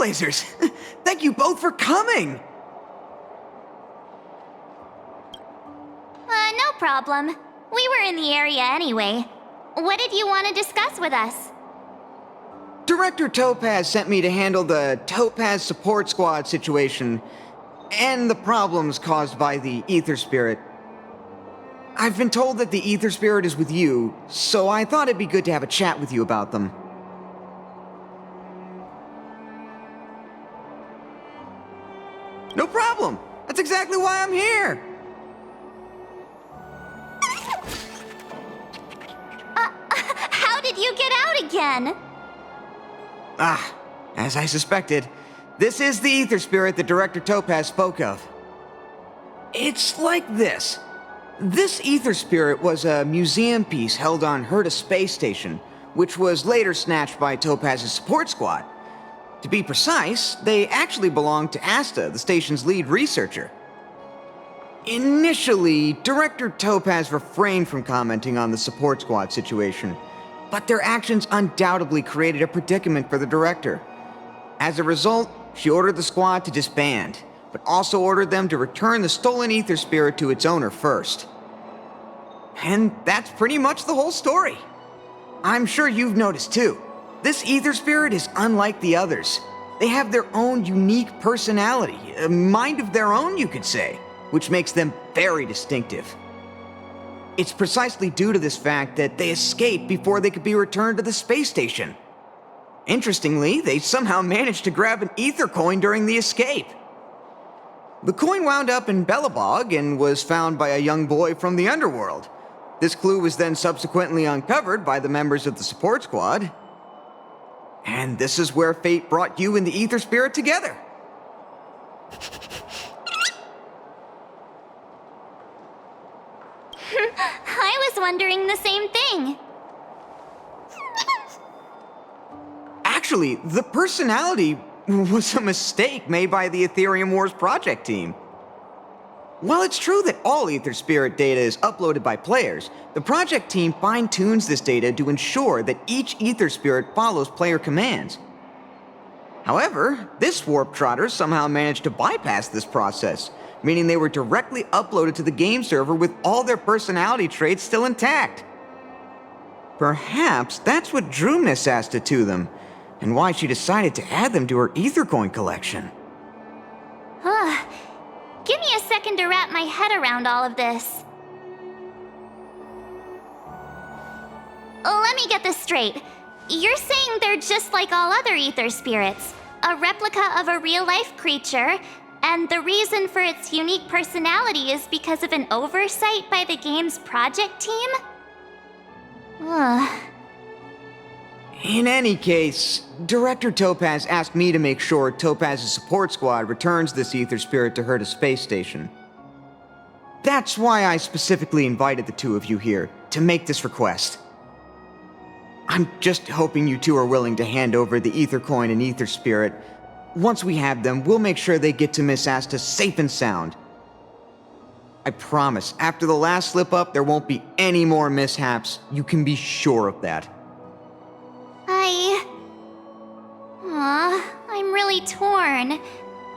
Trailblazers! Thank you both for coming! No problem. We were in the area anyway. What did you want to discuss with us? Director Topaz sent me to handle the Topaz Support Squad situation and the problems caused by the Ether Spirit. I've been told that the Ether Spirit is with you, so I thought it'd be good to have a chat with you about them. No problem! That's exactly why I'm here! How did you get out again? As I suspected, this is the Ether Spirit that Director Topaz spoke of. It's like this. This Ether Spirit was a museum piece held on Herta Space Station, which was later snatched by Topaz's support squad. To be precise, they actually belonged to Asta, the station's lead researcher. Initially, Director Topaz refrained from commenting on the support squad situation, but their actions undoubtedly created a predicament for the director. As a result, she ordered the squad to disband, but also ordered them to return the stolen Ether Spirit to its owner first. And that's pretty much the whole story. I'm sure you've noticed too. This Ether Spirit is unlike the others. They have their own unique personality, a mind of their own, you could say, which makes them very distinctive. It's precisely due to this fact that they escaped before they could be returned to the space station. Interestingly, they somehow managed to grab an ether coin during the escape. The coin wound up in Bellabog and was found by a young boy from the underworld. This clue was then subsequently uncovered by the members of the support squad. And this is where fate brought you and the Ether Spirit together. I was wondering the same thing. Actually, the personality was a mistake made by the Ethereum Wars project team. While it's true that all Ether Spirit data is uploaded by players, the project team fine-tunes this data to ensure that each Ether Spirit follows player commands. However, this Warp Trotter somehow managed to bypass this process, meaning they were directly uploaded to the game server with all their personality traits still intact. Perhaps that's what drew Miss Asta to them, and why she decided to add them to her Ether Coin collection. Give me a second to wrap my head around all of this. Let me get this straight. You're saying they're just like all other Ether Spirits, a replica of a real-life creature, and the reason for its unique personality is because of an oversight by the game's project team? In any case, Director Topaz asked me to make sure Topaz's support squad returns this Ether Spirit to Herta Space Station. That's why I specifically invited the two of you here, to make this request. I'm just hoping you two are willing to hand over the Ether Coin and Ether Spirit. Once we have them, we'll make sure they get to Miss Asta safe and sound. I promise, after the last slip-up, there won't be any more mishaps. You can be sure of that. I'm really torn.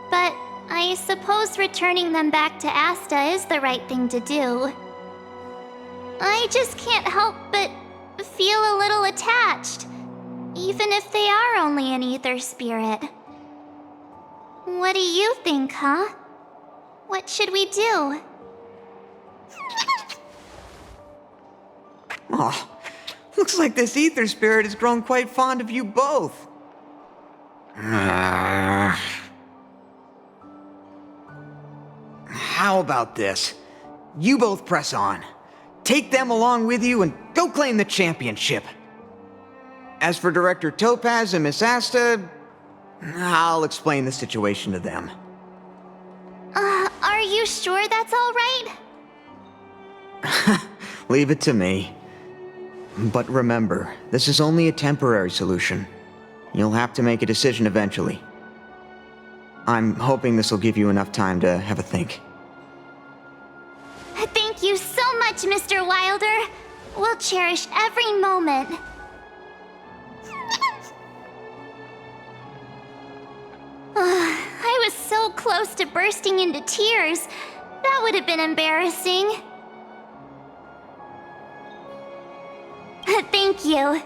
But I suppose returning them back to Asta is the right thing to do. I just can't help but feel a little attached, even if they are only an Ether Spirit. What do you think, huh? What should we do? Looks like this Ether Spirit has grown quite fond of you both. How about this? You both press on. Take them along with you and go claim the championship. As for Director Topaz and Miss Asta, I'll explain the situation to them. Are you sure that's all right? Leave it to me. But remember, this is only a temporary solution. You'll have to make a decision eventually. I'm hoping this will give you enough time to have a think. Thank you so much, Mr. Wilder. We'll cherish every moment. was so close to bursting into tears. That would have been embarrassing. Thank you.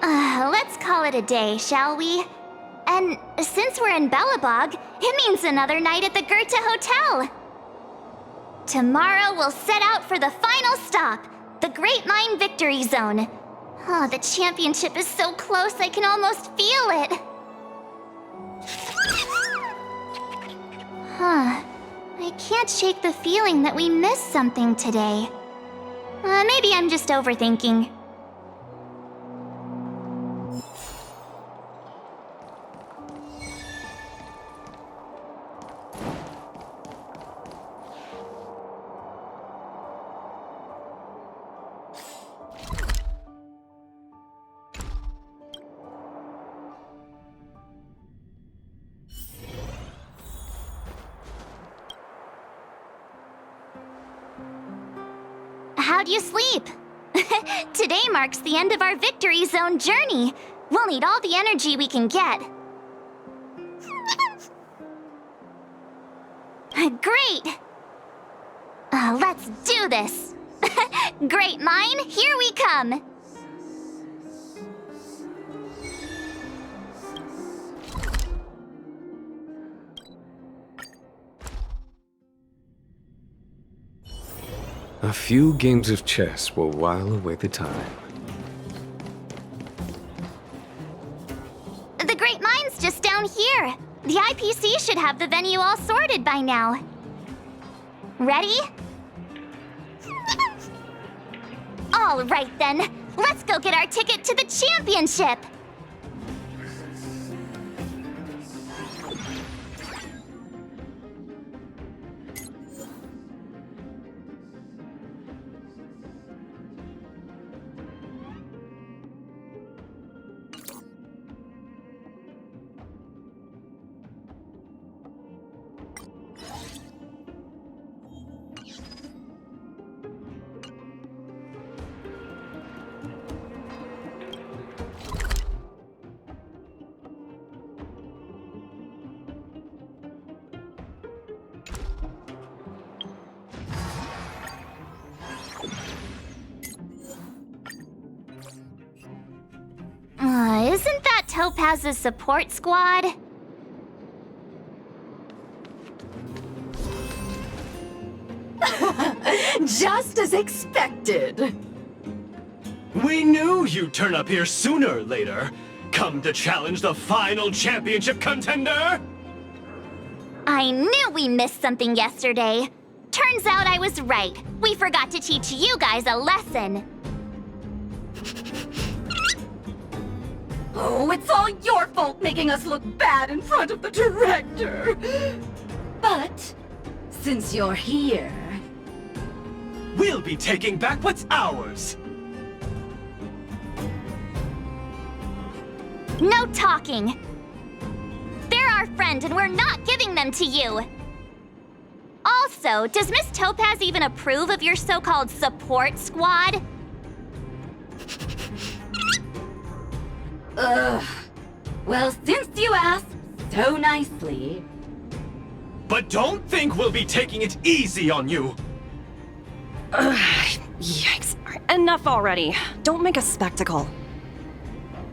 Let's call it a day, shall we? And since we're in Belobog, it means another night at the Goethe Hotel. Tomorrow we'll set out for the final stop, the Great Mine Victory Zone. Oh, the championship is so close I can almost feel it. I can't shake the feeling that we missed something today. Maybe I'm just overthinking. How'd you sleep? Today marks the end of our Victory Zone journey. We'll need all the energy we can get. Great! Let's do this! Great Mine, here we come! A few games of chess will while away the time. The Great Mine's just down here. The IPC should have the venue all sorted by now. Ready? All right then, let's go get our ticket to the championship! Isn't that Topaz's support squad? Just as expected. We knew you'd turn up here sooner or later. Come to challenge the final championship contender? I knew we missed something yesterday. Turns out I was right. We forgot to teach you guys a lesson. Oh, it's all your fault making us look bad in front of the director. But since you're here... We'll be taking back what's ours. No talking. They're our friend and we're not giving them to you. Also, does Miss Topaz even approve of your so-called support squad? Ugh. Well, since you asked so nicely... But don't think we'll be taking it easy on you. Yikes. Enough already. Don't make a spectacle.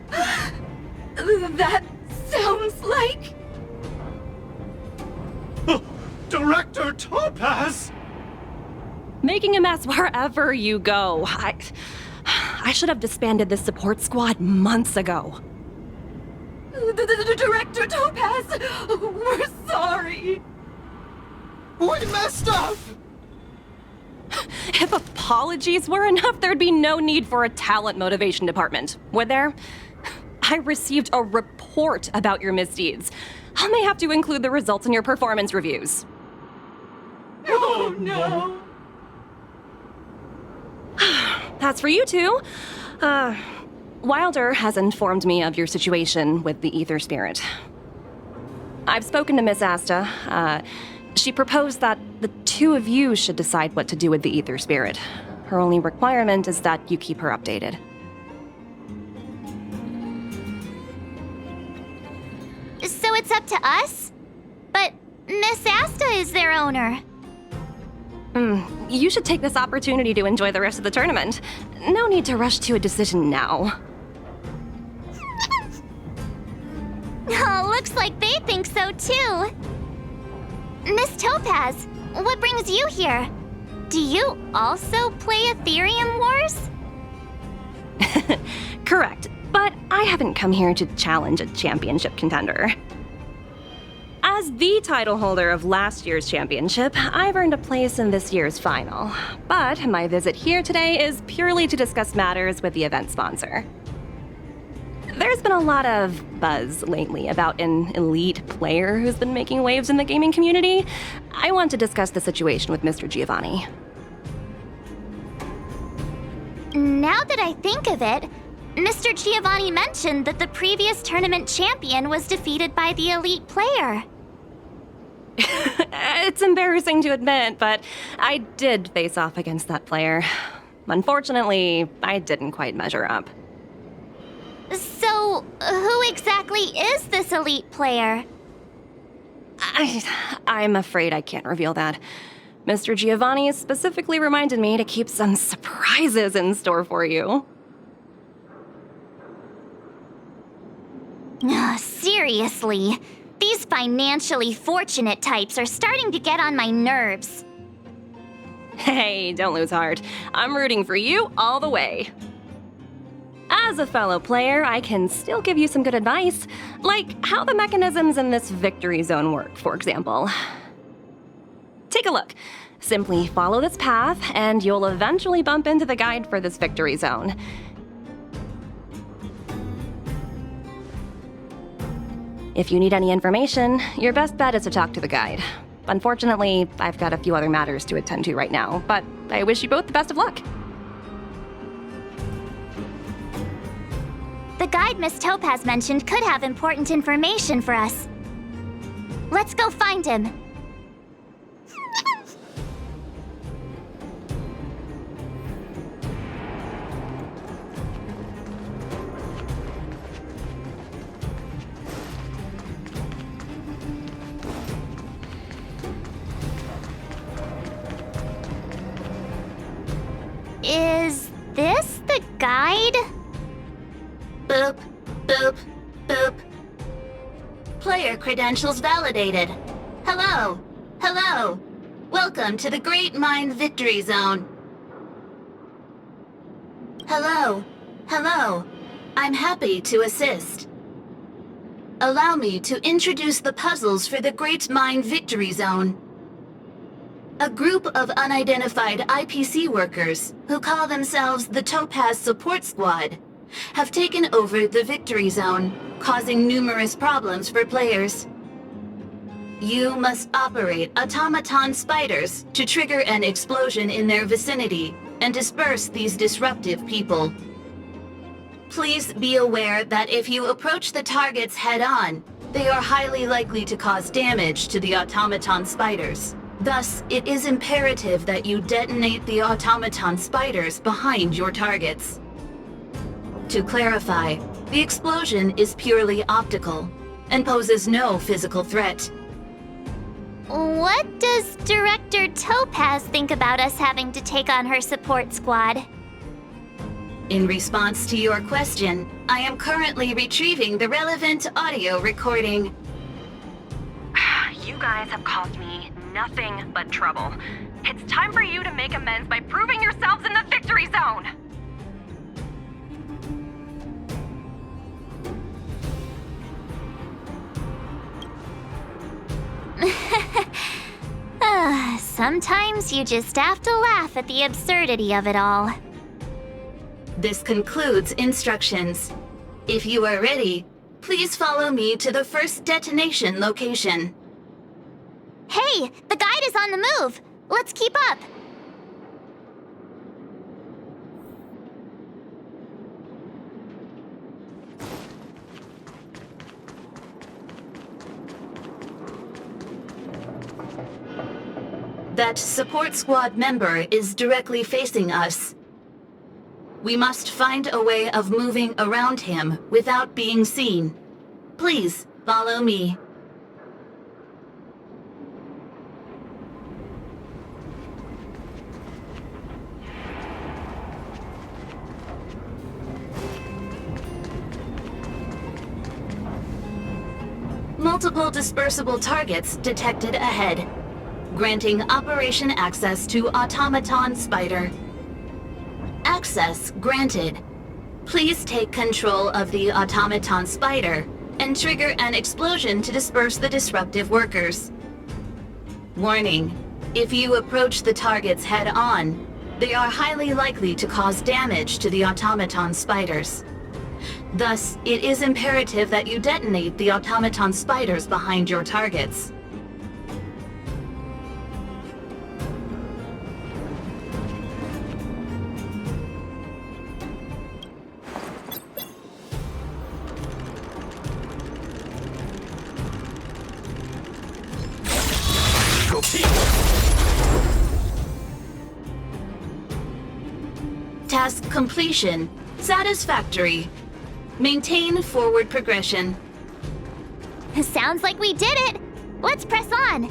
That sounds like... Director Topaz! Making a mess wherever you go. I should have disbanded this support squad months ago. The Director Topaz! We're sorry! We messed up! If apologies were enough, there'd be no need for a talent motivation department, would there? I received a report about your misdeeds. I may have to include the results in your performance reviews. Oh no! That's for you two. Wilder has informed me of your situation with the Ether Spirit. I've spoken to Miss Asta. She proposed that the two of you should decide what to do with the Ether Spirit. Her only requirement is that you keep her updated. it's up to us? But Miss Asta is their owner. You should take this opportunity to enjoy the rest of the tournament. No need to rush to a decision now. Oh, looks like they think so too. Miss Topaz, what brings you here? Do you also play Ethereum Wars? Correct, but I haven't come here to challenge a championship contender. As the title holder of last year's championship, I've earned a place in this year's final. But my visit here today is purely to discuss matters with the event sponsor. There's been a lot of buzz lately about an elite player who's been making waves in the gaming community. I want to discuss the situation with Mr. Giovanni. Now that I think of it, Mr. Giovanni mentioned that the previous tournament champion was defeated by the elite player. It's embarrassing to admit, but I did face off against that player. Unfortunately, I didn't quite measure up. So, who exactly is this elite player? I'm afraid I can't reveal that. Mr. Giovanni specifically reminded me to keep some surprises in store for you. Seriously, these financially fortunate types are starting to get on my nerves. Hey, don't lose heart. I'm rooting for you all the way. As a fellow player, I can still give you some good advice, like how the mechanisms in this victory zone work, for example. Take a look. Simply follow this path, and you'll eventually bump into the guide for this victory zone. If you need any information, your best bet is to talk to the guide. Unfortunately, I've got a few other matters to attend to right now, but I wish you both the best of luck. The guide Miss Topaz mentioned could have important information for us. Let's go find him. Is this the guide? Boop, boop, boop. Player credentials validated. Hello, hello. Welcome to the Great Mind Victory Zone. Hello, hello. I'm happy to assist. Allow me to introduce the puzzles for the Great Mind Victory Zone. A group of unidentified IPC workers, who call themselves the Topaz Support Squad, have taken over the Victory Zone, causing numerous problems for players. You must operate automaton spiders to trigger an explosion in their vicinity and disperse these disruptive people. Please be aware that if you approach the targets head-on, they are highly likely to cause damage to the automaton spiders. Thus, it is imperative that you detonate the automaton spiders behind your targets. To clarify, the explosion is purely optical and poses no physical threat. What does Director Topaz think about us having to take on her support squad? In response to your question, I am currently retrieving the relevant audio recording. You guys have caused me nothing but trouble. It's time for you to make amends by proving yourselves in the victory zone! Sometimes you just have to laugh at the absurdity of it all. This concludes instructions. If you are ready, please follow me to the first detonation location. Hey, the guide is on the move. Let's keep up. That support squad member is directly facing us. We must find a way of moving around him without being seen. Please follow me. Multiple dispersible targets detected ahead. Granting operation access to Automaton Spider. Access granted. Please take control of the Automaton Spider and trigger an explosion to disperse the disruptive workers. Warning: if you approach the targets head-on, they are highly likely to cause damage to the Automaton Spiders. Thus, it is imperative that you detonate the Automaton Spiders behind your targets. Task completion. Satisfactory. Maintain forward progression. Sounds like we did it! Let's press on!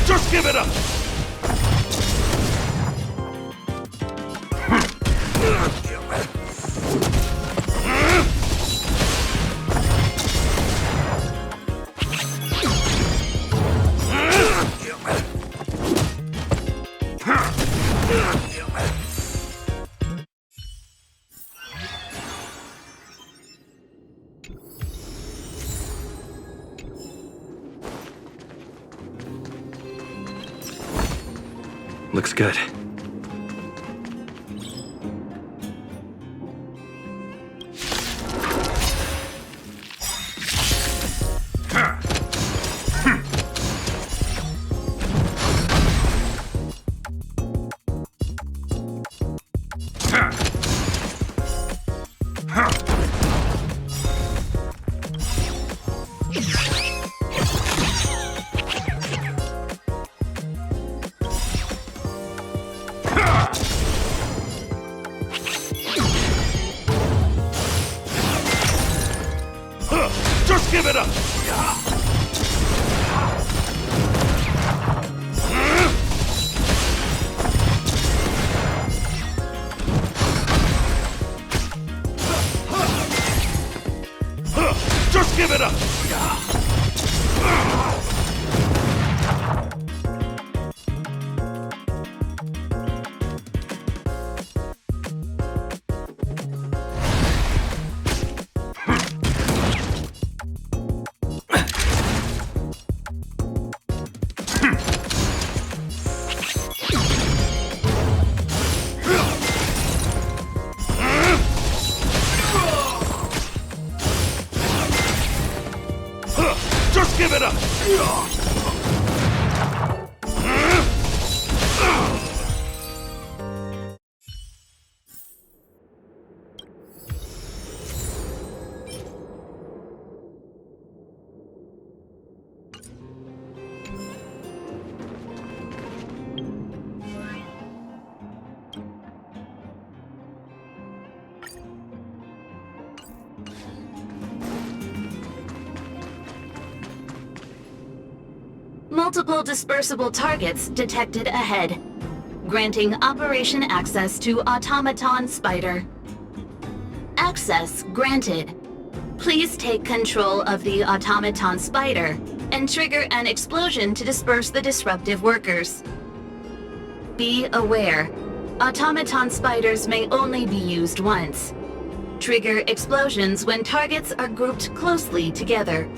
Just give it up! Looks good. Just give it up! Just give it up! Just give it up! Multiple dispersible targets detected ahead. Granting operation access to Automaton Spider. Access granted. Please take control of the Automaton Spider and trigger an explosion to disperse the disruptive workers. Be aware, Automaton Spiders may only be used once. Trigger explosions when targets are grouped closely together.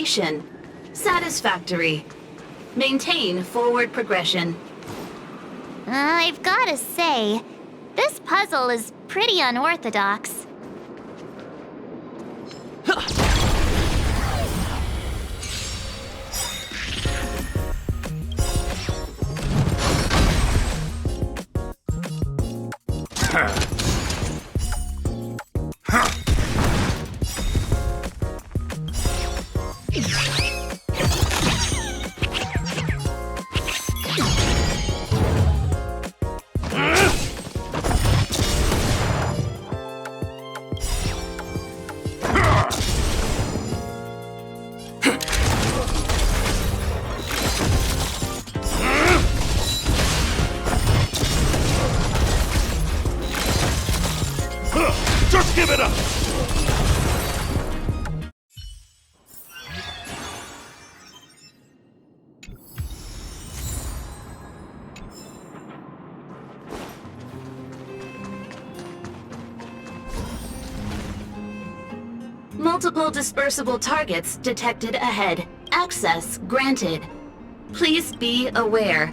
completion. Satisfactory. Maintain forward progression. I've gotta say, this puzzle is pretty unorthodox. Just give it up! Multiple dispersible targets detected ahead. Access granted. Please be aware.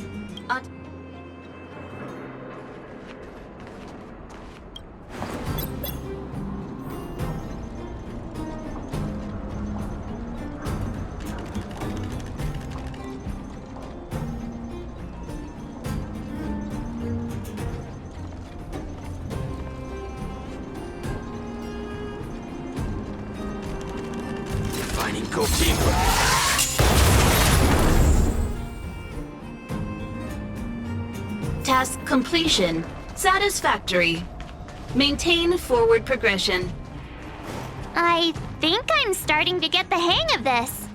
Task completion. Satisfactory. Maintain forward progression. I think I'm starting to get the hang of this.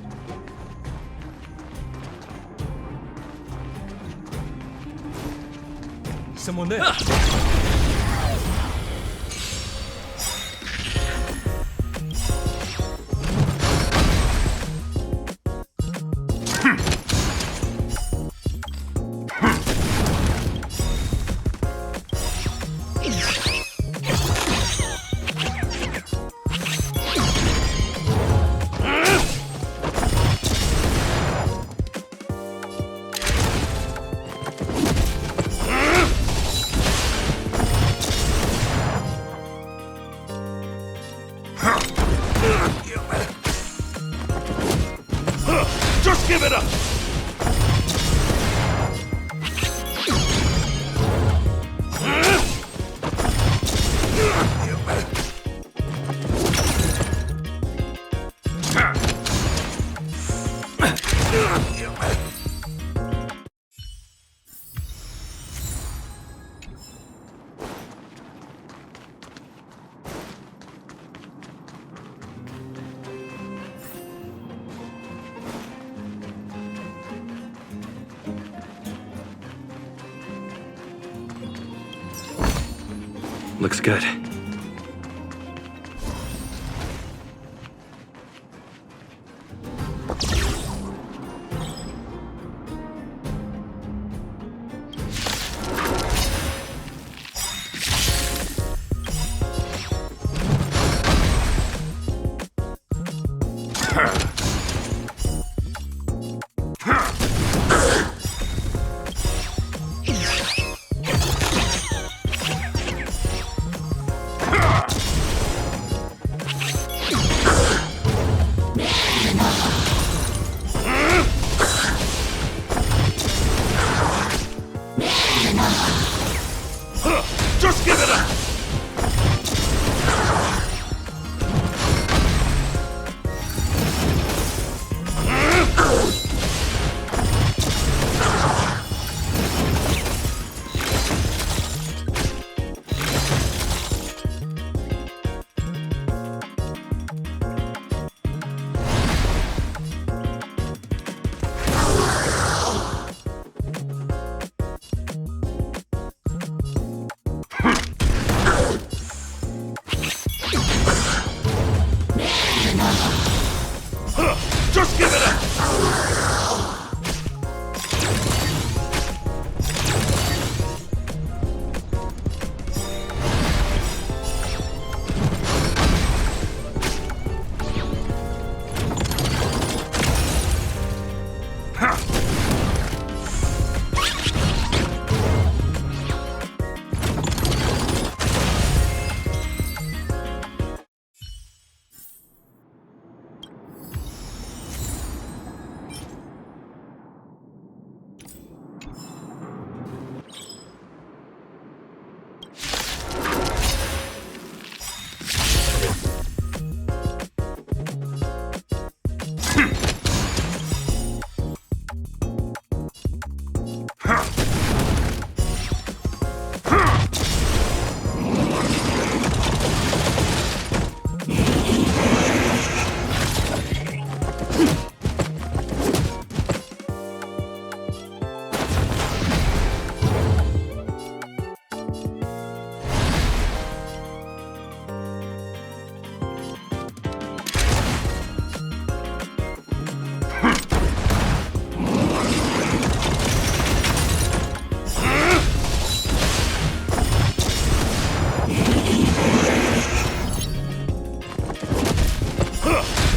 Someone there. Just give it up! Looks good.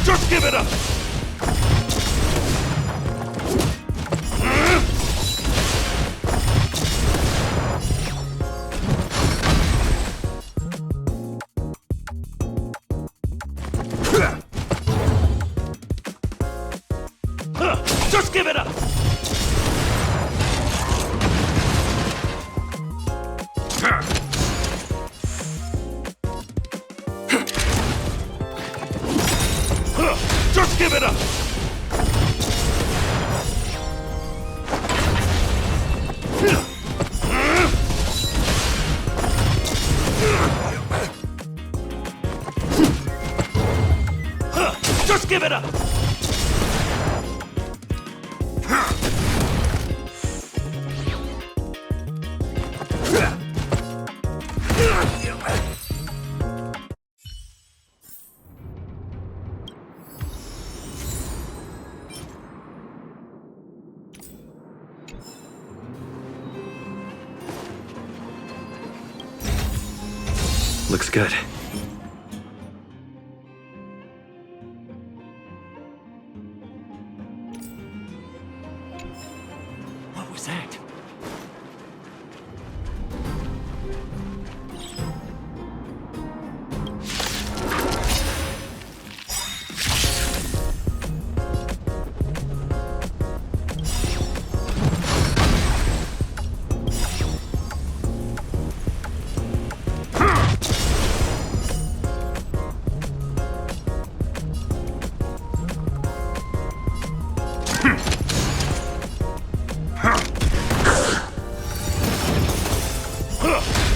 Just give it up! Just give it up! Just give it up! Just give it up! Looks good. What was that?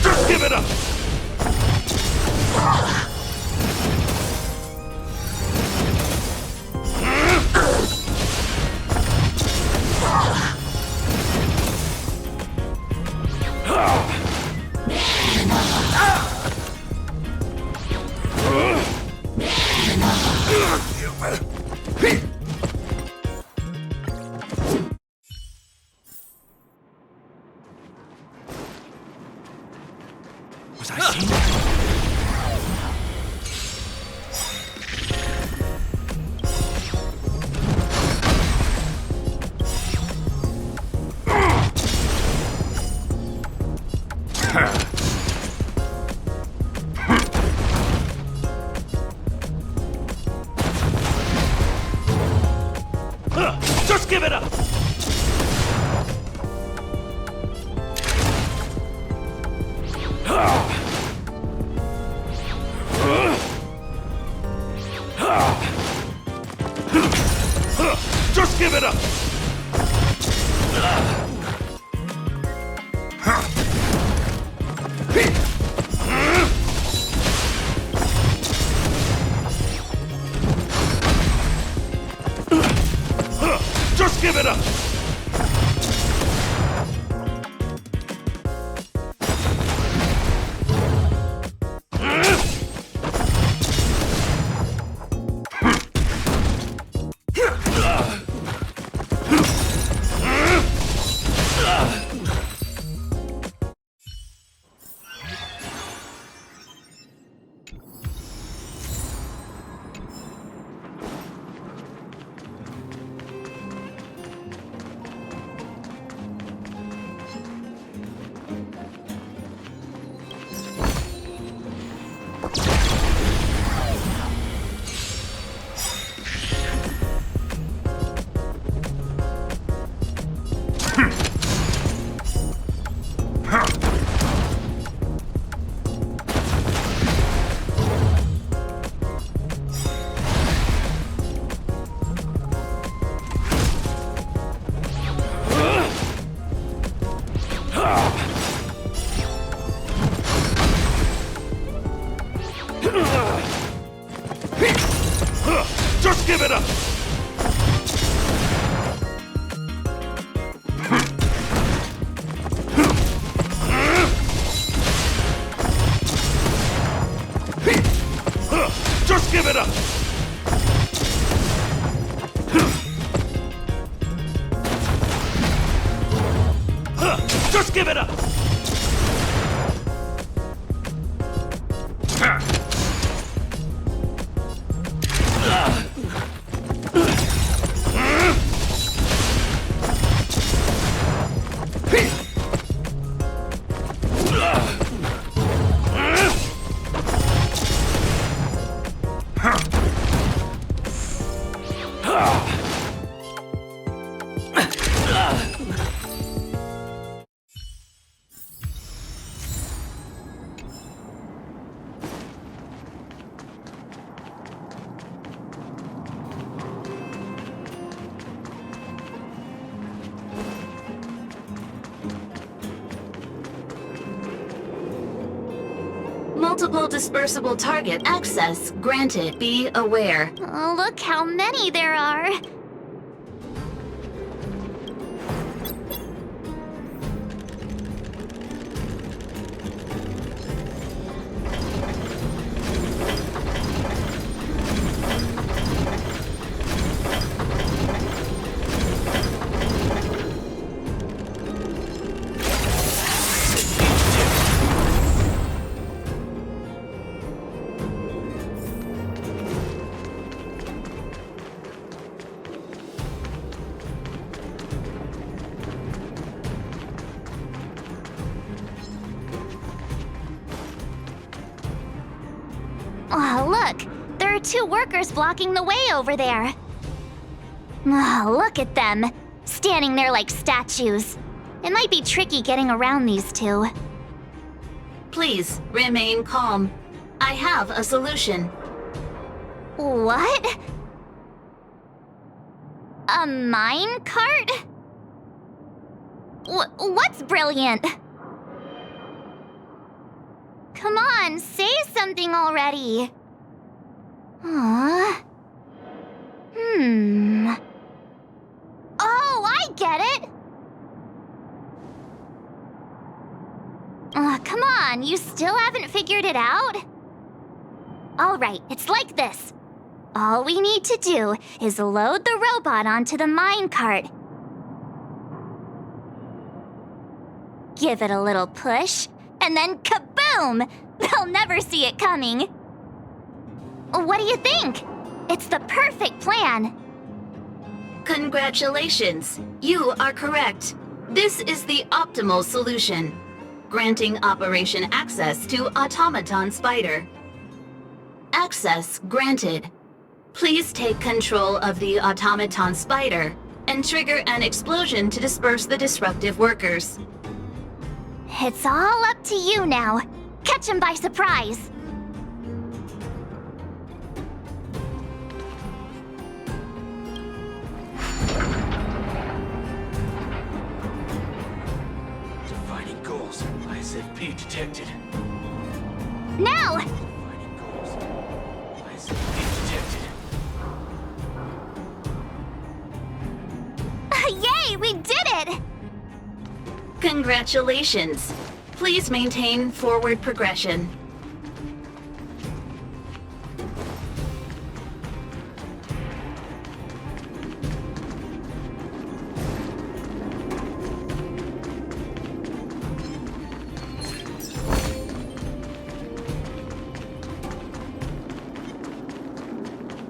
Just give it up! Was I seeing that? Just give it up! Just give it up! Just give it up! Just give it up! Multiple dispersible target access granted. Be aware. Oh, look how many there are. Oh, look! There are 2 workers blocking the way over there. Oh, look at them. Standing there like statues. It might be tricky getting around these 2. Please remain calm. I have a solution. What? A mine cart? What's brilliant? Come on, say something already. Aww. Oh, I get it! Come on, you still haven't figured it out? Alright, it's like this. All we need to do is load the robot onto the minecart. Give it a little push, and then kaboom! They'll never see it coming. What do you think? It's the perfect plan. Congratulations. You are correct. This is the optimal solution. Granting Operation Access to Automaton Spider. Access granted. Please take control of the Automaton Spider and trigger an explosion to disperse the disruptive workers. It's all up to you now. Catch him by surprise. Defining goals. ISFP detected. Now! Defining goals. ISFP detected. Yay, we did it! Congratulations. Please maintain forward progression.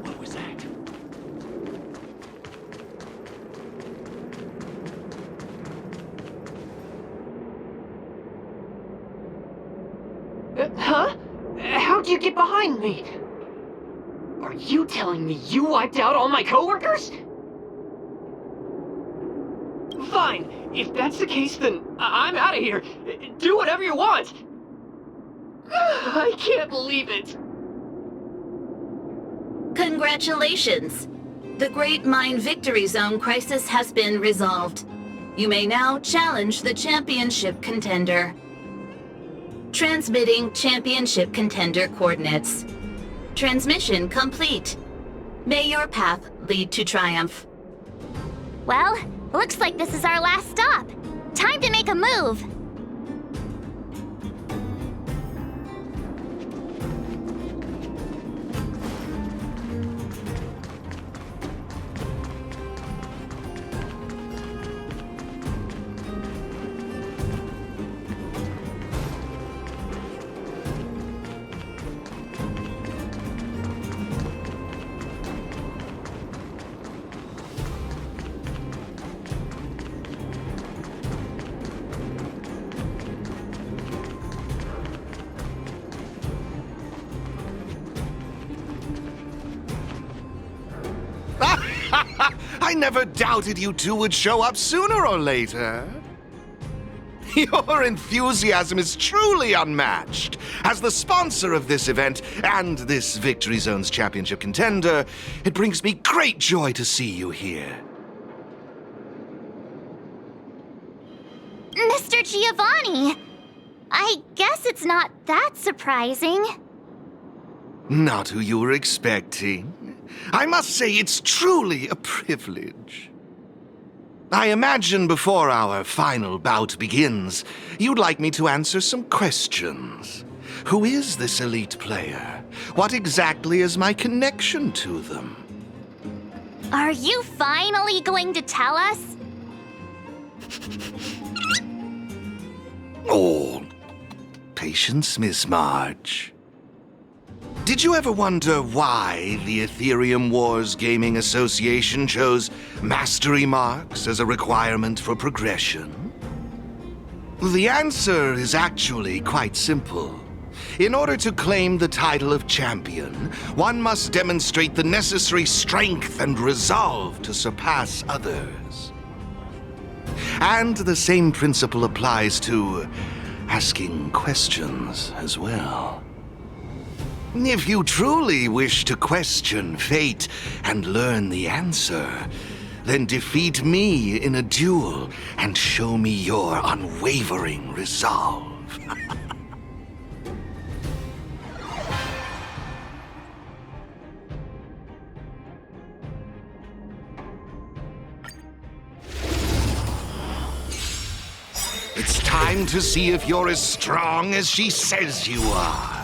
What was that? Huh? How'd you get behind me? Are you telling me you wiped out all my coworkers? Fine. If that's the case, then I'm out of here. Do whatever you want. I can't believe it. Congratulations. The Great Mine Victory Zone crisis has been resolved. You may now challenge the championship contender. Transmitting championship contender coordinates. Transmission complete. May your path lead to triumph. Well, looks like this is our last stop. Time to make a move. I never doubted you two would show up sooner or later. Your enthusiasm is truly unmatched. As the sponsor of this event and this Victory Zone's championship contender, it brings me great joy to see you here. Mr. Giovanni! I guess it's not that surprising. Not who you were expecting. I must say it's truly a privilege. I imagine before our final bout begins, you'd like me to answer some questions. Who is this elite player? What exactly is my connection to them? Are you finally going to tell us? Oh, patience, Miss March. Did you ever wonder why the Ethereum Wars Gaming Association chose mastery marks as a requirement for progression? The answer is actually quite simple. In order to claim the title of champion, one must demonstrate the necessary strength and resolve to surpass others. And the same principle applies to asking questions as well. If you truly wish to question fate and learn the answer, then defeat me in a duel and show me your unwavering resolve. It's time to see if you're as strong as she says you are.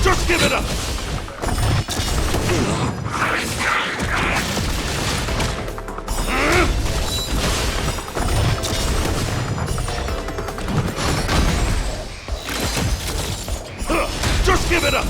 Just give it up! Just give it up!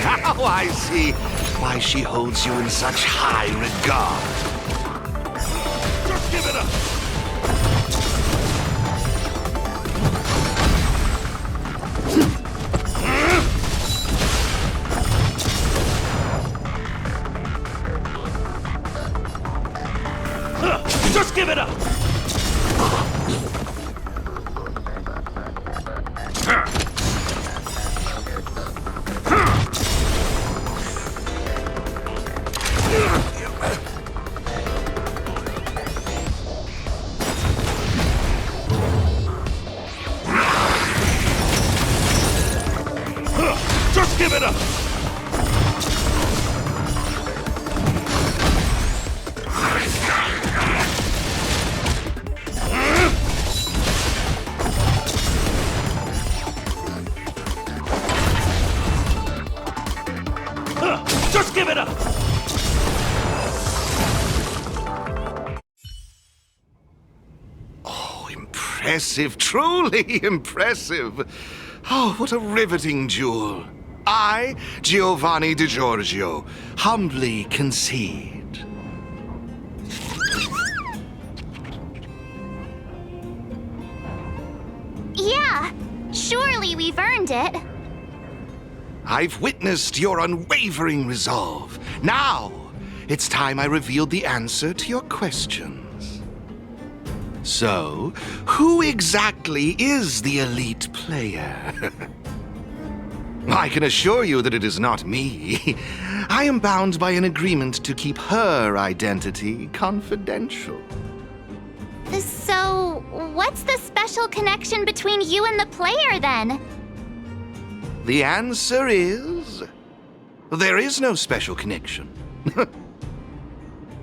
Now I see why she holds you in such high regard. Just give it up! Just give it up! Just give it up! Just give it up! Oh, impressive, truly impressive. Oh, what a riveting duel. I, Giovanni Di Giorgio, humbly concede. Yeah, surely we've earned it. I've witnessed your unwavering resolve. Now, it's time I revealed the answer to your questions. So, who exactly is the elite player? I can assure you that it is not me. I am bound by an agreement to keep her identity confidential. So, what's the special connection between you and the player then? The answer is... there is no special connection.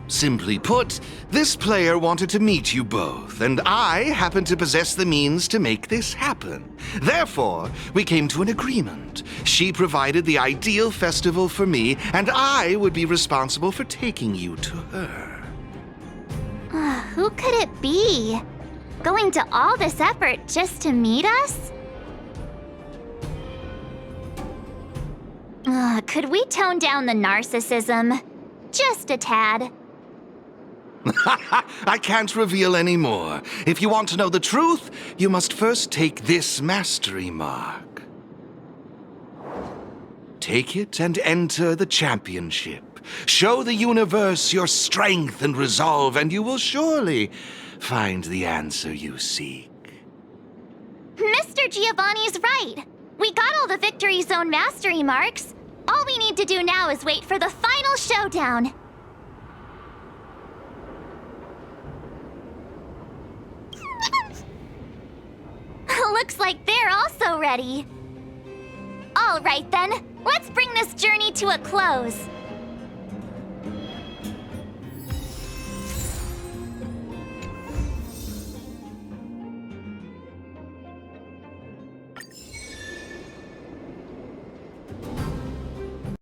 Simply put, this player wanted to meet you both, and I happen to possess the means to make this happen. Therefore, we came to an agreement. She provided the ideal festival for me, and I would be responsible for taking you to her. Who could it be? Going to all this effort just to meet us? Could we tone down the narcissism? Just a tad. I can't reveal any more. If you want to know the truth, you must first take this mastery mark. Take it and enter the championship. Show the universe your strength and resolve, and you will surely find the answer you seek. Mr. Giovanni's right. We got all the Victory Zone mastery marks. All we need to do now is wait for the final showdown. Looks like they're also ready. All right then, let's bring this journey to a close.